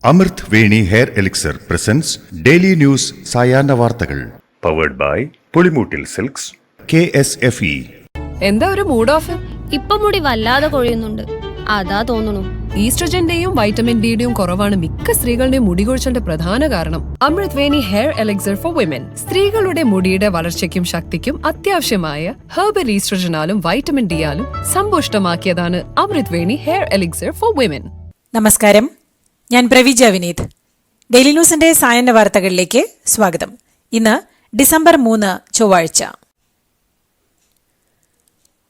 അമൃത് Veni hair elixir presents daily news സായാഹ്ന വാർത്തകൾ powered by Pulimoottil silks KSFE. എന്താ ഒരു മൂഡ് ഓഫ്? ഇപ്പൊ മുടി വല്ലാതെ കൊഴിയുന്നുണ്ട്, അതാ തോന്നുന്നു. ഈസ്ട്രജന്റെയും വൈറ്റമിൻ ഡിയുടെയും കുറവാണ് മിക്ക സ്ത്രീകളുടെയും മുടി കൊഴിച്ചിലിന്റെ പ്രധാന കാരണം. അമൃത് Veni hair elixir for women സ്ത്രീകളുടെ മുടിയുടെ വളർച്ചയ്ക്കും ശക്തിക്കും അത്യാവശ്യമായ herbal ഈസ്ട്രജനാലും vitamin ഡിയാലും സമ്പുഷ്ടമാക്കിയതാണ് Amrit Veni hair elixir for women. നമസ്കാരം, ഞാൻ പ്രവിജ വിനീത്. ഡെയിലി ന്യൂസിന്റെ സായന്ന വാർത്തകളിലേക്ക് സ്വാഗതം. ഇന്ന് ഡിസംബർ 3 ചൊവ്വാഴ്ച.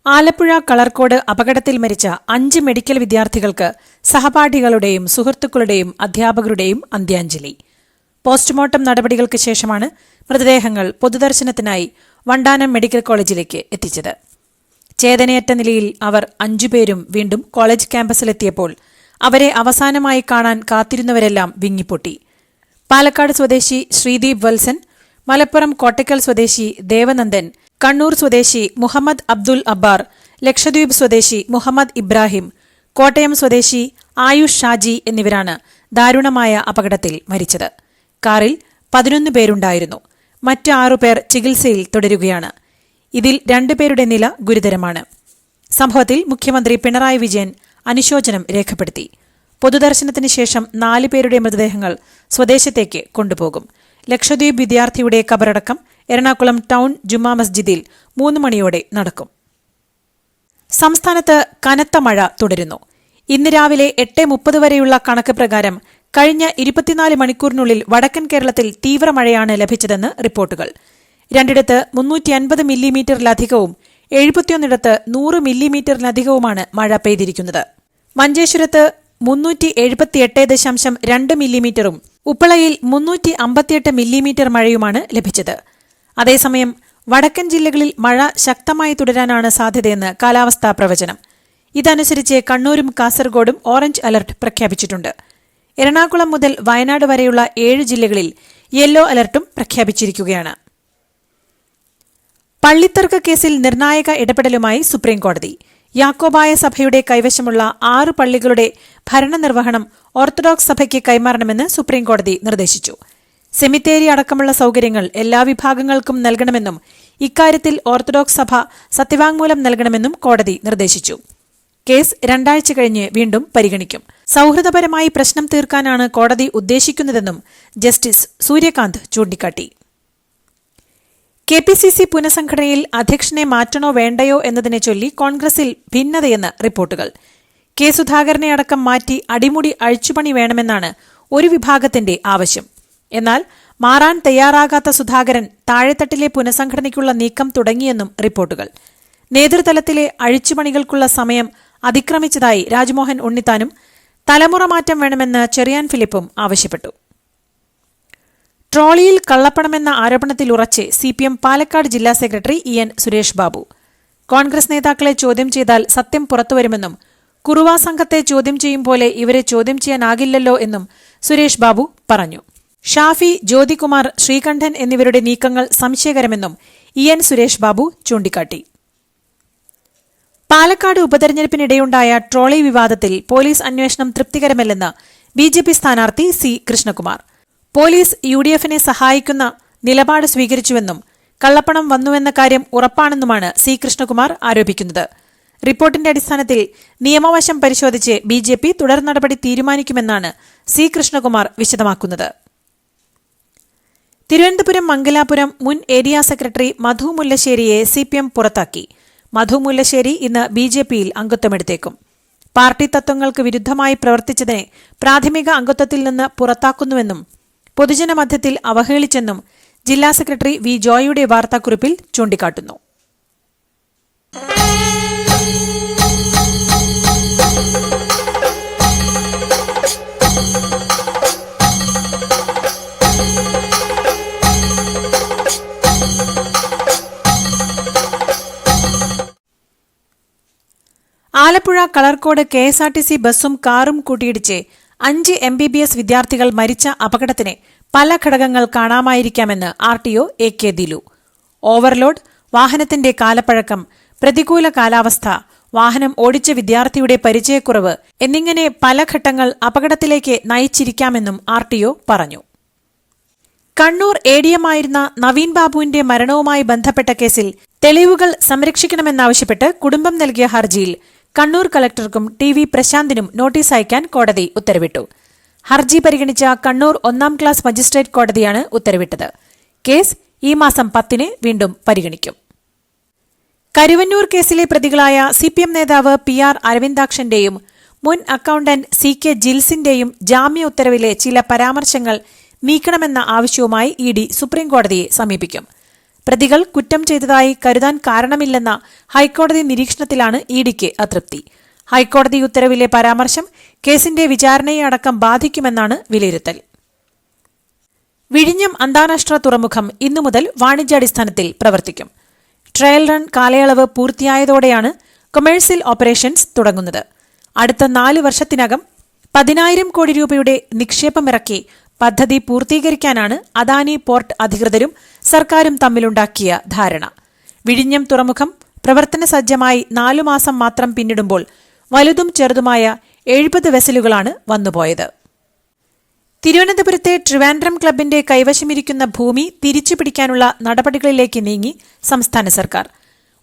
ആലപ്പുഴ കളർക്കോട് അപകടത്തിൽ മരിച്ച 5 മെഡിക്കൽ വിദ്യാർത്ഥികൾക്ക് സഹപാഠികളുടെയും സുഹൃത്തുക്കളുടെയും അധ്യാപകരുടെയും അന്ത്യാഞ്ജലി. പോസ്റ്റ്മോർട്ടം നടപടികൾക്ക് ശേഷമാണ് മൃതദേഹങ്ങൾ പൊതുദർശനത്തിനായി വണ്ടാനം മെഡിക്കൽ കോളേജിലേക്ക് എത്തിച്ചത്. ചേതനയറ്റ നിലയിൽ അവർ 5 പേരും വീണ്ടും കോളേജ് ക്യാമ്പസിലെത്തിയപ്പോൾ അവരെ അവസാനമായി കാണാൻ കാത്തിരുന്നവരെല്ലാം വിങ്ങിപ്പൊട്ടി. പാലക്കാട് സ്വദേശി ശ്രീദീപ് വത്സൻ, മലപ്പുറം കോട്ടയ്ക്കൽ സ്വദേശി ദേവനന്ദൻ, കണ്ണൂർ സ്വദേശി മുഹമ്മദ് അബ്ദുൽ അബ്ബാർ, ലക്ഷദ്വീപ് സ്വദേശി മുഹമ്മദ് ഇബ്രാഹിം, കോട്ടയം സ്വദേശി ആയുഷ് ഷാജി എന്നിവരാണ് ദാരുണമായ അപകടത്തിൽ മരിച്ചത്. കാറിൽ 11 പേരുണ്ടായിരുന്നു. മറ്റ് 6 പേർ ചികിത്സയിൽ തുടരുകയാണ്. ഇതിൽ 2 പേരുടെ നില ഗുരുതരമാണ്. സംഭവത്തിൽ മുഖ്യമന്ത്രി പിണറായി വിജയൻ അനുശോചനം രേഖപ്പെടുത്തി. പൊതുദർശനത്തിന് ശേഷം 4 പേരുടെ മൃതദേഹങ്ങൾ സ്വദേശത്തേക്ക് കൊണ്ടുപോകും. ലക്ഷദ്വീപ് വിദ്യാർത്ഥിയുടെ കബറടക്കം എറണാകുളം ടൗൺ ജുമാ മസ്ജിദിൽ 3 മണിയോടെ നടക്കും. സംസ്ഥാനത്ത് കനത്ത മഴ തുടരുന്നു. ഇന്ന് രാവിലെ 8:30 വരെയുള്ള കണക്ക് പ്രകാരം കഴിഞ്ഞ 24 മണിക്കൂറിനുള്ളിൽ വടക്കൻ കേരളത്തിൽ തീവ്രമഴയാണ് ലഭിച്ചതെന്ന് റിപ്പോർട്ടുകൾ. 2 350 മില്ലിമീറ്ററിലധികവും 71 100 മില്ലിമീറ്ററിലധികവുമാണ് മഴ പെയ്തിരിക്കുന്നത്. മഞ്ചേശ്വരത്ത് 378.2 മില്ലിമീറ്ററും ഉപ്പളയിൽ 358 മില്ലിമീറ്റർ മഴയുമാണ് ലഭിച്ചത്. അതേസമയം വടക്കൻ ജില്ലകളിൽ മഴ ശക്തമായി തുടരാനാണ് സാധ്യതയെന്ന് കാലാവസ്ഥാ പ്രവചനം. ഇതനുസരിച്ച് കണ്ണൂരും കാസർഗോഡും ഓറഞ്ച് അലർട്ട് പ്രഖ്യാപിച്ചിട്ടുണ്ട്. എറണാകുളം മുതൽ വയനാട് വരെയുള്ള 7 ജില്ലകളിൽ യെല്ലോ അലർട്ടും പ്രഖ്യാപിച്ചിരിക്കുകയാണ്. പള്ളിത്തർക്ക കേസിൽ നിർണായക ഇടപെടലുമായി സുപ്രീംകോടതി. യാക്കോബായ സഭയുടെ കൈവശമുള്ള 6 പള്ളികളുടെ ഭരണനിർവഹണം ഓർത്തഡോക്സ് സഭയ്ക്ക് കൈമാറണമെന്ന് സുപ്രീംകോടതി നിർദ്ദേശിച്ചു. സെമിത്തേരി അടക്കമുള്ള സൌകര്യങ്ങൾ എല്ലാ വിഭാഗങ്ങൾക്കും നൽകണമെന്നും ഇക്കാര്യത്തിൽ ഓർത്തഡോക്സ് സഭ സത്യവാങ്മൂലം നൽകണമെന്നും കോടതി നിർദ്ദേശിച്ചു. കേസ് 2 ആഴ്ച കഴിഞ്ഞ് വീണ്ടും പരിഗണിക്കും. സൌഹൃദപരമായി പ്രശ്നം തീർക്കാനാണ് കോടതി ഉദ്ദേശിക്കുന്നതെന്നും ജസ്റ്റിസ് സൂര്യകാന്ത് ചൂണ്ടിക്കാട്ടി. KPCC പുനഃസംഘടനയിൽ അധ്യക്ഷനെ മാറ്റണോ വേണ്ടയോ എന്നതിനെ ചൊല്ലി കോൺഗ്രസിൽ ഭിന്നതയെന്ന് റിപ്പോർട്ടുകൾ. കെ സുധാകരനെ അടക്കം മാറ്റി അടിമുടി അഴിച്ചുപണി വേണമെന്നാണ് ഒരു വിഭാഗത്തിന്റെ ആവശ്യം. എന്നാൽ മാറാൻ തയ്യാറാകാത്ത സുധാകരൻ താഴെത്തട്ടിലെ പുനഃസംഘടനയ്ക്കുള്ള നീക്കം തുടങ്ങിയെന്നും റിപ്പോർട്ടുകൾ. നേതൃതലത്തിലെ അഴിച്ചുപണികൾക്കുള്ള സമയം അതിക്രമിച്ചതായി രാജ്മോഹൻ ഉണ്ണിത്താനും തലമുറ മാറ്റം വേണമെന്ന് ചെറിയാൻ ഫിലിപ്പും ആവശ്യപ്പെട്ടു. ട്രോളിയിൽ കള്ളപ്പണമെന്ന ആരോപണത്തിൽ ഉറച്ച് CPM പാലക്കാട് ജില്ലാ സെക്രട്ടറി EN സുരേഷ് ബാബു. കോൺഗ്രസ് നേതാക്കളെ ചോദ്യം ചെയ്താൽ സത്യം പുറത്തുവരുമെന്നും കുറുവ സംഘത്തെ ചോദ്യം ചെയ്യും പോലെ ഇവരെ ചോദ്യം ചെയ്യാനാകില്ലല്ലോ എന്നും സുരേഷ് ബാബു പറഞ്ഞു. ഷാഫി, ജ്യോതികുമാർ, ശ്രീകണ്ഠൻ എന്നിവരുടെ നീക്കങ്ങൾ സംശയകരമെന്നും EN സുരേഷ് ബാബു ചൂണ്ടിക്കാട്ടി. പാലക്കാട് ഉപതെരഞ്ഞെടുപ്പിനിടെയുണ്ടായ ട്രോളി വിവാദത്തിൽ പോലീസ് അന്വേഷണം തൃപ്തികരമല്ലെന്ന് BJP സ്ഥാനാർത്ഥി C കൃഷ്ണകുമാർ. പോലീസ് UDFനെ സഹായിക്കുന്ന നിലപാട് സ്വീകരിച്ചുവെന്നും കള്ളപ്പണം വന്നുവെന്ന കാര്യം ഉറപ്പാണെന്നുമാണ് C കൃഷ്ണകുമാർ ആരോപിക്കുന്നത്. റിപ്പോർട്ടിന്റെ അടിസ്ഥാനത്തിൽ നിയമവശം പരിശോധിച്ച് BJP തുടർ നടപടി തീരുമാനിക്കുമെന്നാണ് C കൃഷ്ണകുമാർ വിശദമാക്കുന്നത്. തിരുവനന്തപുരം മംഗലാപുരം മുൻ ഏരിയ സെക്രട്ടറി മധു മുല്ലശ്ശേരിയെ CPM പുറത്താക്കി. മധു മുല്ലശ്ശേരി ഇന്ന് BJPയിൽ അംഗത്വമെടുത്തേക്കും. പാർട്ടി തത്വങ്ങൾക്ക് വിരുദ്ധമായി പ്രവർത്തിച്ചതിനെ പ്രാഥമിക അംഗത്വത്തിൽ നിന്ന് പുറത്താക്കുന്നുവെന്നും പൊതുജനമധ്യത്തിൽ അവഹേളിച്ചെന്നും ജില്ലാ സെക്രട്ടറി V ജോയിയുടെ വാർത്താക്കുറിപ്പിൽ ചൂണ്ടിക്കാട്ടുന്നു. ആലപ്പുഴ കളർക്കോട് KSRTC ബസ്സും കാറും കൂട്ടിയിടിച്ച് 5 MBBS വിദ്യാർത്ഥികൾ മരിച്ച അപകടത്തിന് പല ഘടകങ്ങൾ കാണാമായിരിക്കാമെന്ന് RTO AK ദിലു. ഓവർലോഡ്, വാഹനത്തിന്റെ കാലപ്പഴക്കം, പ്രതികൂല കാലാവസ്ഥ, വാഹനം ഓടിച്ച വിദ്യാർത്ഥിയുടെ പരിചയക്കുറവ് എന്നിങ്ങനെ പല ഘട്ടങ്ങൾ അപകടത്തിലേക്ക് നയിച്ചിരിക്കാമെന്നും RTO പറഞ്ഞു. കണ്ണൂർ ADM-ആയിരുന്ന നവീൻ ബാബുവിന്റെ മരണവുമായി ബന്ധപ്പെട്ട കേസിൽ തെളിവുകൾ സംരക്ഷിക്കണമെന്നാവശ്യപ്പെട്ട് കുടുംബം നൽകിയ ഹർജിയിൽ കണ്ണൂർ കളക്ടർക്കും TV പ്രശാന്തിനും നോട്ടീസ് അയക്കാൻ കോടതി ഉത്തരവിട്ടു. ഹർജി പരിഗണിച്ച കണ്ണൂർ 1ാം ക്ലാസ് മജിസ്ട്രേറ്റ് കോടതിയാണ് ഉത്തരവിട്ടത്. കേസ് ഈ മാസം 10-ന് വീണ്ടും പരിഗണിക്കും. കരുവന്നൂർ കേസിലെ പ്രതികളായ CPM നേതാവ് PR അരവിന്ദാക്ഷന്റെയും മുൻ അക്കൌണ്ടന്റ് CK ജിൽസിന്റെയും ജാമ്യ ഉത്തരവിലെ ചില പരാമർശങ്ങൾ നീക്കണമെന്ന ആവശ്യവുമായി ED സുപ്രീംകോടതിയെ സമീപിക്കും. പ്രതികൾ കുറ്റം ചെയ്തതായി കരുതാൻ കാരണമില്ലെന്ന ഹൈക്കോടതി നിരീക്ഷണത്തിലാണ് EDക്ക് അതൃപ്തി. ഹൈക്കോടതി ഉത്തരവിലെ പരാമർശം കേസിന്റെ വിചാരണയെ അടക്കം ബാധിക്കുമെന്നാണ് വിലയിരുത്തൽ. വിഴിഞ്ഞം അന്താരാഷ്ട്ര തുറമുഖം ഇന്നു മുതൽ വാണിജ്യാടിസ്ഥാനത്തിൽ പ്രവർത്തിക്കും. ട്രയൽ റൺ കാലയളവ് പൂർത്തിയായതോടെയാണ് കൊമേഴ്സ്യൽ ഓപ്പറേഷൻസ് തുടങ്ങുന്നത്. അടുത്ത 4 വർഷത്തിനകം 10,000 കോടി രൂപയുടെ നിക്ഷേപമിറക്കി പദ്ധതി പൂർത്തീകരിക്കാനാണ് അദാനി പോർട്ട് അധികൃതരും സർക്കാരും തമ്മിലുണ്ടാക്കിയ ധാരണ. വിഴിഞ്ഞം തുറമുഖം പ്രവർത്തന സജ്ജമായി 4 മാസം മാത്രം പിന്നിടുമ്പോൾ വലുതും ചെറുതുമായ 70 വെസലുകളാണ് വന്നുപോയത്. തിരുവനന്തപുരത്തെ ട്രിവാൻഡ്രം ക്ലബിന്റെ കൈവശമിരിക്കുന്ന ഭൂമി തിരിച്ചുപിടിക്കാനുള്ള നടപടികളിലേക്ക് നീങ്ങി സംസ്ഥാന സർക്കാർ.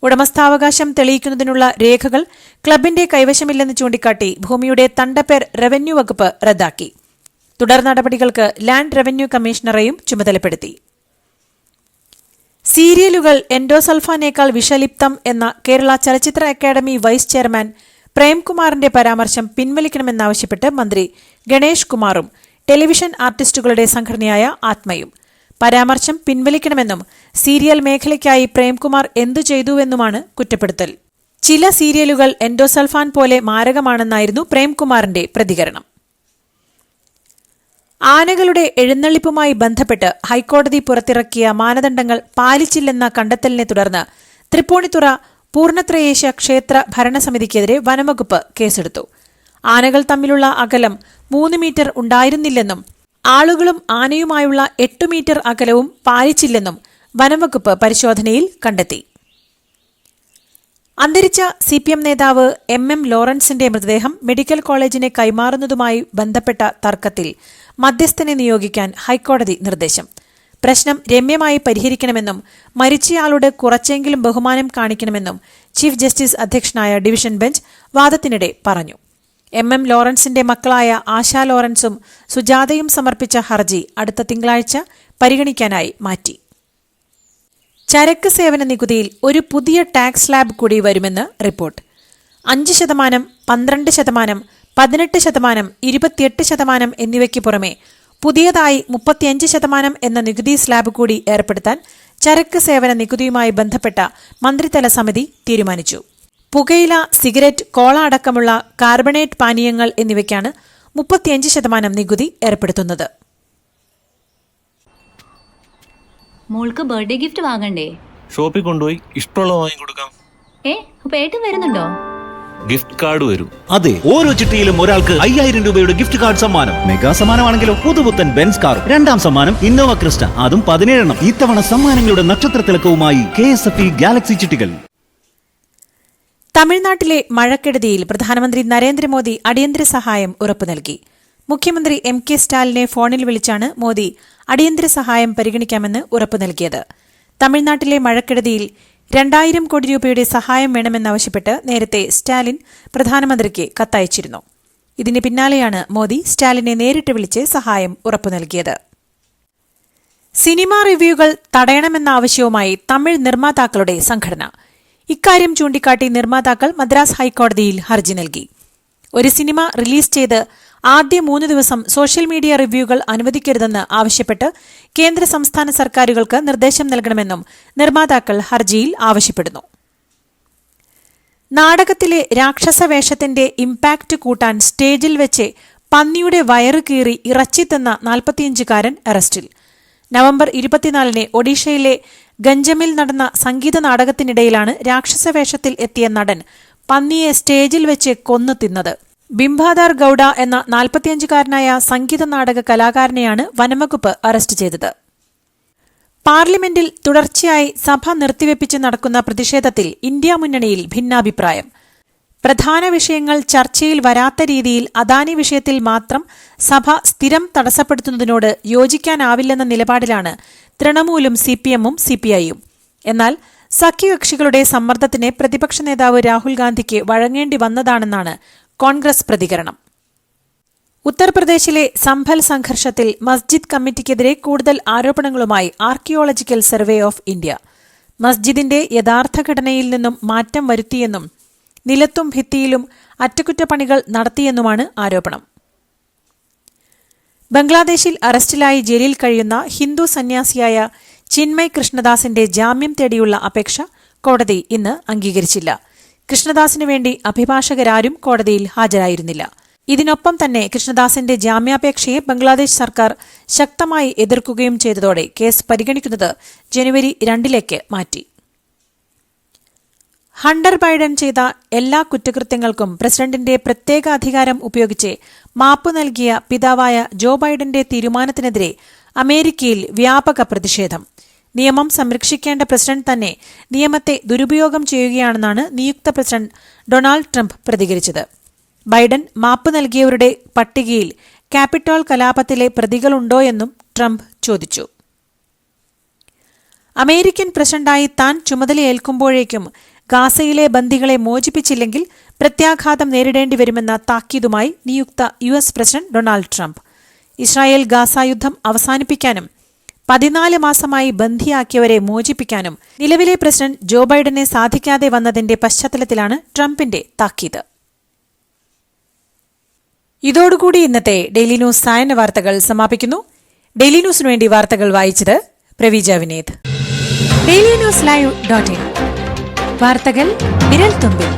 ഉടമസ്ഥാവകാശം തെളിയിക്കുന്നതിനുള്ള രേഖകൾ ക്ലബിന്റെ കൈവശമില്ലെന്ന് ചൂണ്ടിക്കാട്ടി ഭൂമിയുടെ തണ്ടപ്പേർ റവന്യൂ വകുപ്പ് റദ്ദാക്കി. തുടർ നടപടികൾക്ക് ലാൻഡ് റവന്യൂ കമ്മീഷണറെയും ചുമതലപ്പെടുത്തി. സീരിയലുകൾ എൻഡോസൾഫാനേക്കാൾ വിഷലിപ്തം എന്ന കേരള ചലച്ചിത്ര അക്കാദമി വൈസ് ചെയർമാൻ പ്രേംകുമാറിന്റെ പരാമർശം പിൻവലിക്കണമെന്നാവശ്യപ്പെട്ട് മന്ത്രി ഗണേഷ് കുമാറും ടെലിവിഷൻ ആർട്ടിസ്റ്റുകളുടെ സംഘടനയായ ആത്മയും. പരാമർശം പിൻവലിക്കണമെന്നും സീരിയൽ മേഖലയ്ക്കായി പ്രേംകുമാർ എന്തു ചെയ്തുവെന്നുമാണ് കുറ്റപ്പെടുത്തൽ. ചില സീരിയലുകൾ എൻഡോസൾഫാൻ പോലെ മാരകമാണെന്നായിരുന്നു പ്രേംകുമാറിന്റെ പ്രതികരണം. ആനകളുടെ എഴുന്നള്ളിപ്പുമായി ബന്ധപ്പെട്ട് ഹൈക്കോടതി പുറത്തിറക്കിയ മാനദണ്ഡങ്ങൾ പാലിച്ചില്ലെന്ന കണ്ടെത്തലിനെ തുടർന്ന് തൃപ്പൂണിത്തുറ പൂർണ്ണത്രയേശ ക്ഷേത്ര ഭരണസമിതിക്കെതിരെ വനംവകുപ്പ് കേസെടുത്തു. ആനകൾ തമ്മിലുള്ള അകലം 3 മീറ്റർ ഉണ്ടായിരുന്നില്ലെന്നും ആളുകളും ആനയുമായുള്ള 8 മീറ്റർ അകലവും പാലിച്ചില്ലെന്നും വനംവകുപ്പ് പരിശോധനയിൽ കണ്ടെത്തി. അന്തരിച്ച CPM നേതാവ് MM ലോറൻസിന്റെ മൃതദേഹം മെഡിക്കൽ കോളേജിനെ കൈമാറുന്നതുമായി ബന്ധപ്പെട്ട തർക്കത്തിൽ മധ്യസ്ഥനെ നിയോഗിക്കാൻ ഹൈക്കോടതി നിർദ്ദേശം. പ്രശ്നം രമ്യമായി പരിഹരിക്കണമെന്നും മരിച്ചയാളോട് കുറച്ചെങ്കിലും ബഹുമാനം കാണിക്കണമെന്നും ചീഫ് ജസ്റ്റിസ് അധ്യക്ഷനായ ഡിവിഷൻ ബെഞ്ച് വാദത്തിനിടെ പറഞ്ഞു. MM ലോറൻസിന്റെ മക്കളായ ആശാ ലോറൻസും സുജാതയും സമർപ്പിച്ച ഹർജി അടുത്ത തിങ്കളാഴ്ച പരിഗണിക്കാനായി മാറ്റി. ചരക്ക് സേവന നികുതിയിൽ ഒരു പുതിയ ടാക്സ് സ്ലാബ് കൂടി വരുമെന്ന് റിപ്പോർട്ട്. 5%, 12%, 18%, 28% എന്നിവയ്ക്ക് പുറമെ പുതിയതായി 35% എന്ന നികുതി സ്ലാബ് കൂടി ഏർപ്പെടുത്താൻ ചരക്ക് സേവന നികുതിയുമായി ബന്ധപ്പെട്ട മന്ത്രിതല സമിതി തീരുമാനിച്ചു. പുകയില, സിഗരറ്റ്, കോള അടക്കമുള്ള കാർബണേറ്റ് പാനീയങ്ങൾ എന്നിവയ്ക്കാണ് 35% നികുതി ഏർപ്പെടുത്തുന്നത്. മോൾക്ക് ബർത്ത്ഡേ ഗിഫ്റ്റ് വാങ്ങണ്ടേ? ഷോപ്പിൽ കൊണ്ടുപോയി ഇഷ്ടമുള്ള വാങ്ങിക്കൊടുക്കാം. അപ്പൊ ഏട്ടൻ വരുന്നുണ്ടോ? ഗിഫ്റ്റ് കാർഡ് വരും. അതെ, ഓരോ ചിട്ടിയിലും ഒരാൾക്ക് 5000 രൂപയുടെ ഗിഫ്റ്റ് കാർഡ് സമ്മാനം. മെഗാ സമ്മാനമാണെങ്കിലോ പുതുപുത്തൻ ബെൻസ് കാർ. 2ാം സമ്മാനം ഇന്നോവ ക്രിസ്റ്റ, അതും 17 ഇത്തവണ സമ്മാനങ്ങളുടെ നക്ഷത്രത്തിലക്കവുമായി KSFE ഗാലക്സി ചിട്ടികൾ. തമിഴ്നാട്ടിലെ മഴക്കെടുതിയിൽ പ്രധാനമന്ത്രി നരേന്ദ്രമോദി അടിയന്തര സഹായം ഉറപ്പു നൽകി. മുഖ്യമന്ത്രി MK സ്റ്റാലിനെ ഫോണിൽ വിളിച്ചാണ് മോദി അടിയന്തര സഹായം പരിഗണിക്കാമെന്ന് ഉറപ്പു നൽകിയത്. തമിഴ്നാട്ടിലെ മഴക്കെടുതിയിൽ 2000 കോടി രൂപയുടെ സഹായം വേണമെന്നാവശ്യപ്പെട്ട് നേരത്തെ സ്റ്റാലിൻ പ്രധാനമന്ത്രിക്ക് കത്തയച്ചിരുന്നു. ഇതിന് പിന്നാലെയാണ് മോദി സ്റ്റാലിനെ നേരിട്ട് വിളിച്ച് സഹായം ഉറപ്പു നൽകിയത്. സിനിമാ റിവ്യൂകൾ തടയണമെന്ന ആവശ്യവുമായി തമിഴ് നിർമ്മാതാക്കളുടെ സംഘടന. ഇക്കാര്യം ചൂണ്ടിക്കാട്ടി നിർമ്മാതാക്കൾ മദ്രാസ് ഹൈക്കോടതിയിൽ ഹർജി നൽകി. ഒരു സിനിമ റിലീസ് ചെയ്ത് ആദ്യ 3 ദിവസം സോഷ്യൽ മീഡിയ റിവ്യൂകൾ അനുവദിക്കരുതെന്ന് ആവശ്യപ്പെട്ട് കേന്ദ്ര സംസ്ഥാന സർക്കാരുകൾക്ക് നിർദ്ദേശം നൽകണമെന്നും നിർമ്മാതാക്കൾ ഹർജിയിൽ ആവശ്യപ്പെടുന്നു. നാടകത്തിലെ രാക്ഷസവേഷത്തിന്റെ ഇംപാക്ട് കൂട്ടാൻ സ്റ്റേജിൽ വെച്ച് പന്നിയുടെ വയറ് കീറി ഇറച്ചി തിന്ന 45-കാരൻ അറസ്റ്റിൽ. നവംബർ 24-ന് ഒഡീഷയിലെ ഗഞ്ചമിൽ നടന്ന സംഗീത നാടകത്തിനിടയിലാണ് രാക്ഷസവേഷത്തിൽ എത്തിയ നടൻ പന്നിയെ സ്റ്റേജിൽ വെച്ച് കൊന്നു തിന്നത്. ബിംബാദാർ ഗൌഡ എന്ന 45-കാരനായ സംഗീത നാടക കലാകാരനെയാണ് വനംവകുപ്പ് അറസ്റ്റ് ചെയ്തത്. പാർലമെന്റിൽ തുടർച്ചയായി സഭ നിർത്തിവെപ്പിച്ച് നടക്കുന്ന പ്രതിഷേധത്തിൽ ഇന്ത്യ മുന്നണിയിൽ ഭിന്നാഭിപ്രായം. പ്രധാന വിഷയങ്ങൾ ചർച്ചയിൽ വരാത്ത രീതിയിൽ അദാനി വിഷയത്തിൽ മാത്രം സഭ സ്ഥിരം തടസ്സപ്പെടുത്തുന്നതിനോട് യോജിക്കാനാവില്ലെന്ന നിലപാടിലാണ് തൃണമൂലും സിപിഎമ്മും സിപിഐയും. എന്നാൽ സഖ്യകക്ഷികളുടെ സമ്മർദ്ദത്തിന് പ്രതിപക്ഷ നേതാവ് രാഹുൽ ഗാന്ധിക്ക് വഴങ്ങേണ്ടി വന്നതാണെന്നാണ് കോൺഗ്രസ് പ്രതികരണം. ഉത്തർപ്രദേശിലെ സംഭൽ സംഘർഷത്തിൽ മസ്ജിദ് കമ്മിറ്റിക്കെതിരെ കൂടുതൽ ആരോപണങ്ങളുമായി ആർക്കിയോളജിക്കൽ സർവേ ഓഫ് ഇന്ത്യ. മസ്ജിദിന്റെ യഥാർത്ഥ ഘടനയിൽ നിന്നും മാറ്റം വരുത്തിയെന്നും നിലത്തും ഭിത്തിയിലും അറ്റകുറ്റപ്പണികൾ നടത്തിയെന്നുമാണ് ആരോപണം. ബംഗ്ലാദേശിൽ അറസ്റ്റിലായി ജയിലിൽ കഴിയുന്ന ഹിന്ദു സന്യാസിയായ ചിന്മയ് കൃഷ്ണദാസിന്റെ ജാമ്യം തേടിയുള്ള അപേക്ഷ കോടതി ഇന്ന് അംഗീകരിച്ചില്ല. കൃഷ്ണദാസിനു വേണ്ടി അഭിഭാഷകരാരും കോടതിയിൽ ഹാജരായിരുന്നില്ല. ഇതിനൊപ്പം തന്നെ കൃഷ്ണദാസിന്റെ ജാമ്യാപേക്ഷയെ ബംഗ്ലാദേശ് സർക്കാർ ശക്തമായി എതിർക്കുകയും ചെയ്തതോടെ കേസ് പരിഗണിക്കുന്നത് ജനുവരി 2 മാറ്റി. ഹണ്ടർ ബൈഡൻ ചെയ്ത എല്ലാ കുറ്റകൃത്യങ്ങൾക്കും പ്രസിഡന്റിന്റെ പ്രത്യേക അധികാരം ഉപയോഗിച്ച് മാപ്പ് നൽകിയ പിതാവായ ജോ ബൈഡന്റെ തീരുമാനത്തിനെതിരെ അമേരിക്കയിൽ വ്യാപക പ്രതിഷേധം. നിയമം സംരക്ഷിക്കേണ്ട പ്രസിഡന്റ് തന്നെ നിയമത്തെ ദുരുപയോഗം ചെയ്യുകയാണെന്നാണ് നിയുക്ത പ്രസിഡന്റ് ഡൊണാൾഡ് ട്രംപ് പ്രതികരിച്ചത്. ബൈഡൻ മാപ്പ് നൽകിയവരുടെ പട്ടികയിൽ ക്യാപിറ്റോൾ കലാപത്തിലെ പ്രതികളുണ്ടോയെന്നും ട്രംപ് ചോദിച്ചു. അമേരിക്കൻ പ്രസിഡന്റായി താൻ ചുമതലയേൽക്കുമ്പോഴേക്കും ഗാസയിലെ ബന്ദികളെ മോചിപ്പിച്ചില്ലെങ്കിൽ പ്രത്യാഘാതം നേരിടേണ്ടിവരുമെന്ന താക്കീതുമായി നിയുക്ത US president Donald Trump. Israel Gaza യുദ്ധം അവസാനിപ്പിക്കാനും 14 മാസമായി ബന്ദിയാക്കിയവരെ മോചിപ്പിക്കാനും നിലവിലെ പ്രസിഡന്റ് ജോ ബൈഡനെ സാധിക്കാതെ വന്നതിന്റെ പശ്ചാത്തലത്തിലാണ് ട്രംപിന്റെ താക്കീത്. ഇതോടുകൂടി ഇന്നത്തെ ഡെയിലി ന്യൂസ് സായന്ന വാർത്തകൾ സമാപിക്കുന്നു. ഡെയിലി ന്യൂസിനു വേണ്ടി വാർത്തകൾ വായിച്ചത് പ്രവീജ വിനീത്. ഡെയിലി ന്യൂസ് ലൈവ്.in വാർത്തകൾ വിരൽ തുമ്പിൽ.